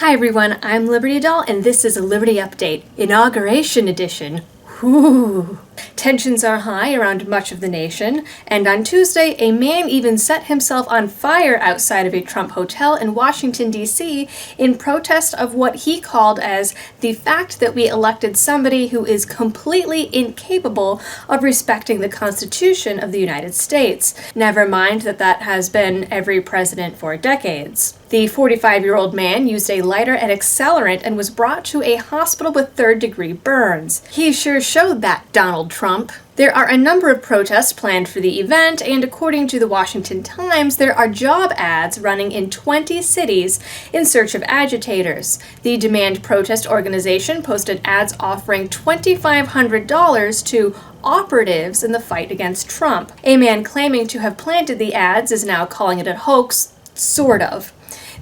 Hi everyone, I'm Liberty Doll, and this is a Liberty Update, Inauguration Edition. Whew. Tensions are high around much of the nation, and on Tuesday, a man even set himself on fire outside of a Trump hotel in Washington, D.C. in protest of what he called as the fact that we elected somebody who is completely incapable of respecting the Constitution of the United States. Never mind that has been every president for decades. The 45-year-old man used a lighter and accelerant and was brought to a hospital with third-degree burns. He sure showed that, Donald Trump. There are a number of protests planned for the event, and according to the Washington Times, there are job ads running in 20 cities in search of agitators. The Demand Protest organization posted ads offering $2,500 to operatives in the fight against Trump. A man claiming to have planted the ads is now calling it a hoax, sort of.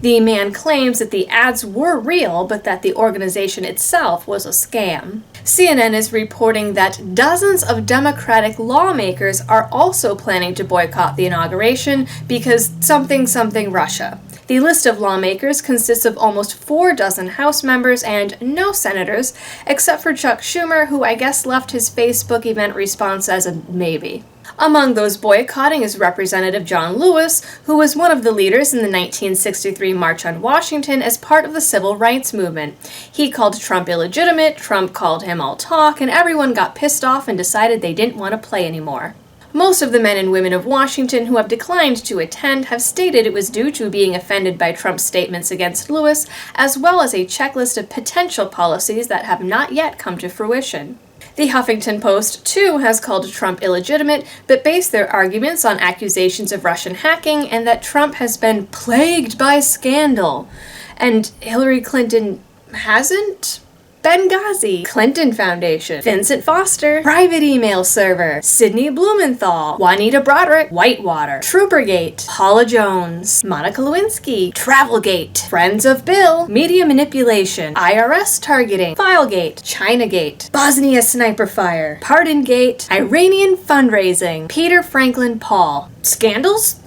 The man claims that the ads were real, but that the organization itself was a scam. CNN is reporting that dozens of Democratic lawmakers are also planning to boycott the inauguration because something Russia. The list of lawmakers consists of almost 4 dozen House members and no senators, except for Chuck Schumer, who I guess left his Facebook event response as a maybe. Among those boycotting is Representative John Lewis, who was one of the leaders in the 1963 March on Washington as part of the Civil Rights Movement. He called Trump illegitimate, Trump called him all talk, and everyone got pissed off and decided they didn't want to play anymore. Most of the men and women of Washington who have declined to attend have stated it was due to being offended by Trump's statements against Lewis, as well as a checklist of potential policies that have not yet come to fruition. The Huffington Post, too, has called Trump illegitimate, but based their arguments on accusations of Russian hacking and that Trump has been plagued by scandal. And Hillary Clinton hasn't? Benghazi, Clinton Foundation, Vincent Foster, private email server, Sidney Blumenthal, Juanita Broderick, Whitewater, Troopergate, Paula Jones, Monica Lewinsky, Travelgate, Friends of Bill, media manipulation, IRS targeting, Filegate, Chinagate, Bosnia sniper fire, Pardongate, Iranian fundraising, Peter Franklin Paul. Scandals?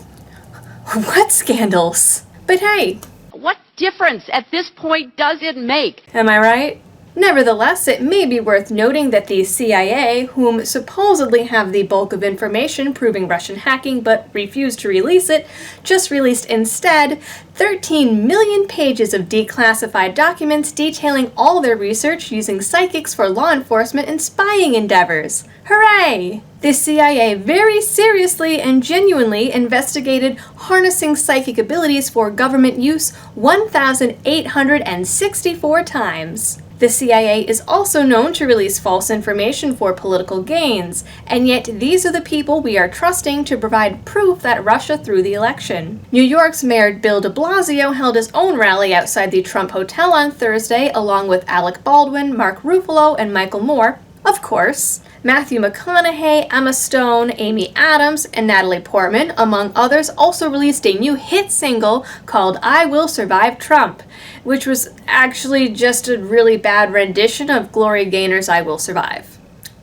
What scandals? But hey, what difference at this point does it make? Am I right? Nevertheless, it may be worth noting that the CIA, whom supposedly have the bulk of information proving Russian hacking but refuse to release it, just released instead 13 million pages of declassified documents detailing all their research using psychics for law enforcement and spying endeavors. Hooray! The CIA very seriously and genuinely investigated harnessing psychic abilities for government use 1,864 times. The CIA is also known to release false information for political gains, and yet these are the people we are trusting to provide proof that Russia threw the election. New York's Mayor Bill de Blasio held his own rally outside the Trump Hotel on Thursday, along with Alec Baldwin, Mark Ruffalo, and Michael Moore, of course. Matthew McConaughey, Emma Stone, Amy Adams, and Natalie Portman, among others, also released a new hit single called I Will Survive Trump, which was actually just a really bad rendition of Gloria Gaynor's I Will Survive.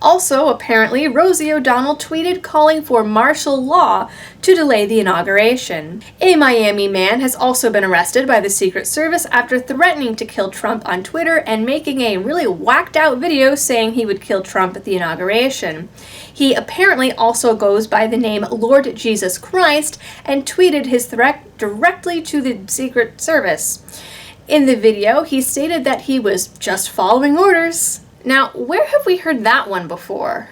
Also, apparently, Rosie O'Donnell tweeted calling for martial law to delay the inauguration. A Miami man has also been arrested by the Secret Service after threatening to kill Trump on Twitter and making a really whacked out video saying he would kill Trump at the inauguration. He apparently also goes by the name Lord Jesus Christ and tweeted his threat directly to the Secret Service. In the video, he stated that he was just following orders. Now, where have we heard that one before?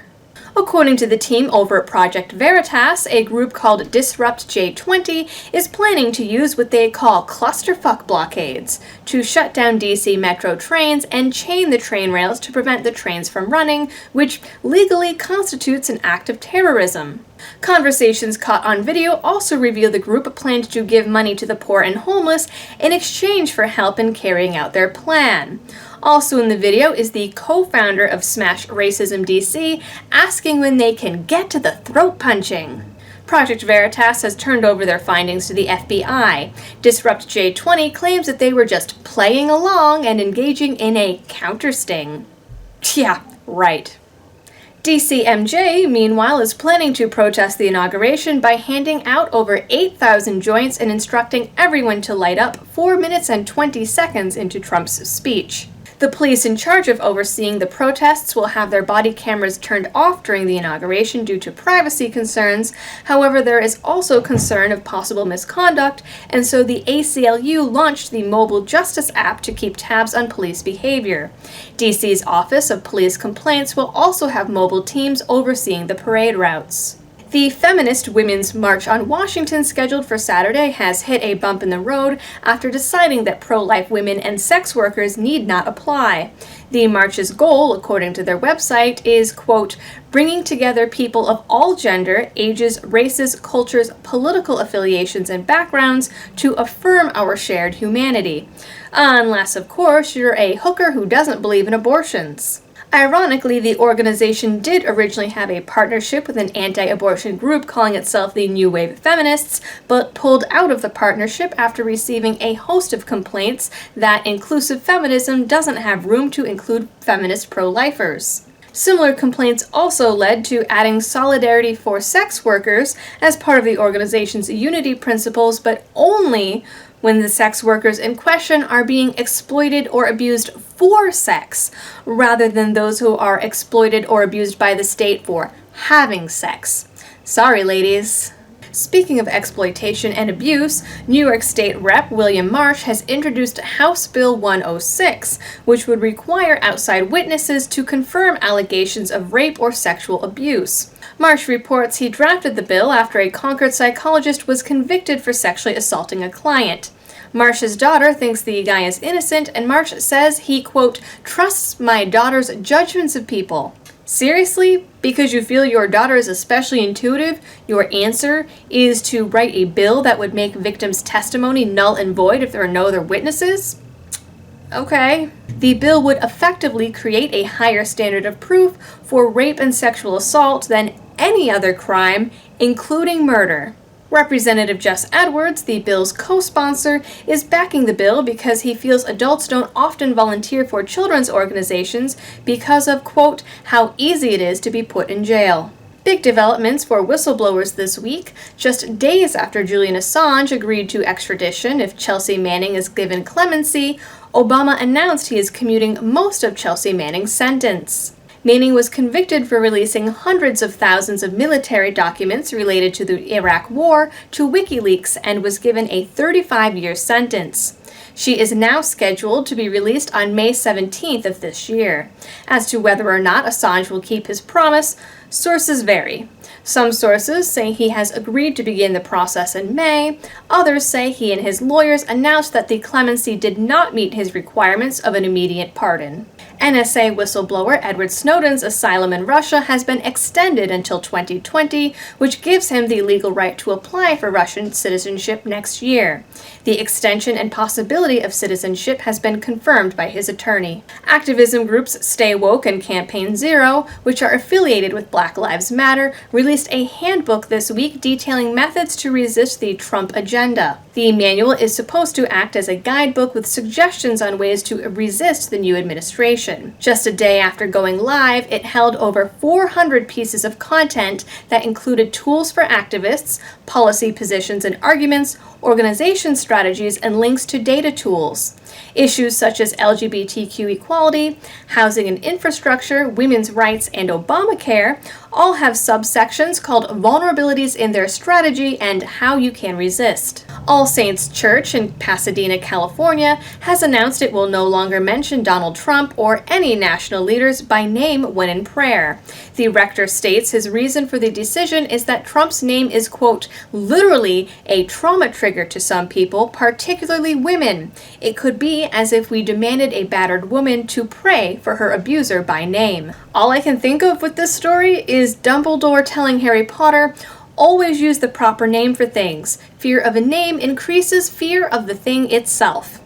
According to the team over at Project Veritas, a group called Disrupt J20 is planning to use what they call clusterfuck blockades to shut down DC Metro trains and chain the train rails to prevent the trains from running, which legally constitutes an act of terrorism. Conversations caught on video also reveal the group planned to give money to the poor and homeless in exchange for help in carrying out their plan. Also in the video is the co-founder of Smash Racism DC asking when they can get to the throat punching. Project Veritas has turned over their findings to the FBI. Disrupt J20 claims that they were just playing along and engaging in a counter-sting. Yeah, right. DCMJ, meanwhile, is planning to protest the inauguration by handing out over 8,000 joints and instructing everyone to light up 4 minutes and 20 seconds into Trump's speech. The police in charge of overseeing the protests will have their body cameras turned off during the inauguration due to privacy concerns. However, there is also concern of possible misconduct, and so the ACLU launched the Mobile Justice app to keep tabs on police behavior. DC's Office of Police Complaints will also have mobile teams overseeing the parade routes. The Feminist Women's March on Washington, scheduled for Saturday, has hit a bump in the road after deciding that pro-life women and sex workers need not apply. The march's goal, according to their website, is, quote, bringing together people of all gender, ages, races, cultures, political affiliations, and backgrounds to affirm our shared humanity. Unless, of course, you're a hooker who doesn't believe in abortions. Ironically, the organization did originally have a partnership with an anti-abortion group calling itself the New Wave Feminists, but pulled out of the partnership after receiving a host of complaints that inclusive feminism doesn't have room to include feminist pro-lifers. Similar complaints also led to adding solidarity for sex workers as part of the organization's unity principles, but only when the sex workers in question are being exploited or abused for sex, rather than those who are exploited or abused by the state for having sex. Sorry, ladies. Speaking of exploitation and abuse, New York State Rep. William Marsh has introduced House Bill 106, which would require outside witnesses to confirm allegations of rape or sexual abuse. Marsh reports he drafted the bill after a Concord psychologist was convicted for sexually assaulting a client. Marsh's daughter thinks the guy is innocent, and Marsh says he, quote, trusts my daughter's judgments of people. Seriously? Because you feel your daughter is especially intuitive, your answer is to write a bill that would make victims' testimony null and void if there are no other witnesses? Okay. The bill would effectively create a higher standard of proof for rape and sexual assault than any other crime, including murder. Representative Jess Edwards, the bill's co-sponsor, is backing the bill because he feels adults don't often volunteer for children's organizations because of, quote, how easy it is to be put in jail. Big developments for whistleblowers this week. Just days after Julian Assange agreed to extradition if Chelsea Manning is given clemency, Obama announced he is commuting most of Chelsea Manning's sentence. Manning was convicted for releasing hundreds of thousands of military documents related to the Iraq War to WikiLeaks and was given a 35-year sentence. She is now scheduled to be released on May 17th of this year. As to whether or not Assange will keep his promise, sources vary. Some sources say he has agreed to begin the process in May. Others say he and his lawyers announced that the clemency did not meet his requirements of an immediate pardon. NSA whistleblower Edward Snowden's asylum in Russia has been extended until 2020, which gives him the legal right to apply for Russian citizenship next year. The extension and possibility of citizenship has been confirmed by his attorney. Activism groups Stay Woke and Campaign Zero, which are affiliated with Black Lives Matter, released a handbook this week detailing methods to resist the Trump agenda. The manual is supposed to act as a guidebook with suggestions on ways to resist the new administration. Just a day after going live, it held over 400 pieces of content that included tools for activists, policy positions and arguments, organization strategies, and links to data tools. Issues such as LGBTQ equality, housing and infrastructure, women's rights, and Obamacare all have subsections called Vulnerabilities in Their Strategy and How You Can Resist. All Saints Church in Pasadena, California, has announced it will no longer mention Donald Trump or any national leaders by name when in prayer. The rector states his reason for the decision is that Trump's name is, quote, literally a trauma trigger to some people, particularly women. It could be as if we demanded a battered woman to pray for her abuser by name. All I can think of with this story is Dumbledore telling Harry Potter, always use the proper name for things. Fear of a name increases fear of the thing itself.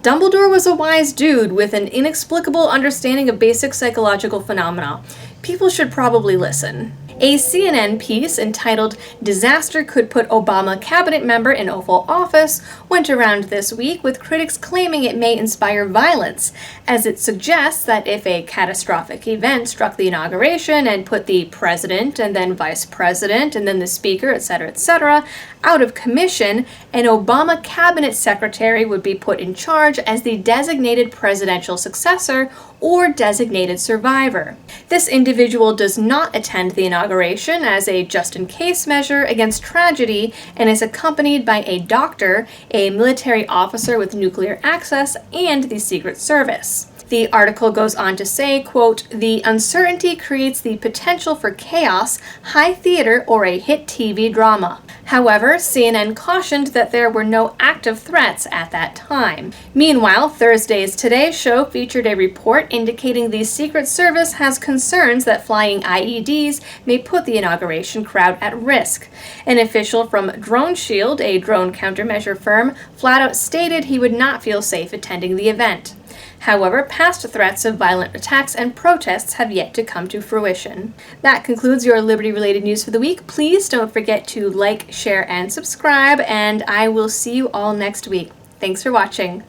Dumbledore was a wise dude with an inexplicable understanding of basic psychological phenomena. People should probably listen. A CNN piece entitled "Disaster Could Put Obama Cabinet Member in Oval Office" went around this week, with critics claiming it may inspire violence, as it suggests that if a catastrophic event struck the inauguration and put the president and then vice president and then the speaker, etc., out of commission, an Obama cabinet secretary would be put in charge as the designated presidential successor or designated survivor. This individual does not attend the inauguration as a just-in-case measure against tragedy and is accompanied by a doctor, a military officer with nuclear access, and the Secret Service. The article goes on to say, quote, "The uncertainty creates the potential for chaos, high theater, or a hit TV drama." However, CNN cautioned that there were no active threats at that time. Meanwhile, Thursday's Today Show featured a report indicating the Secret Service has concerns that flying IEDs may put the inauguration crowd at risk. An official from Drone Shield, a drone countermeasure firm, flat out stated he would not feel safe attending the event. However, past threats of violent attacks and protests have yet to come to fruition. That concludes your Liberty-related news for the week. Please don't forget to like, share, and subscribe, and I will see you all next week. Thanks for watching.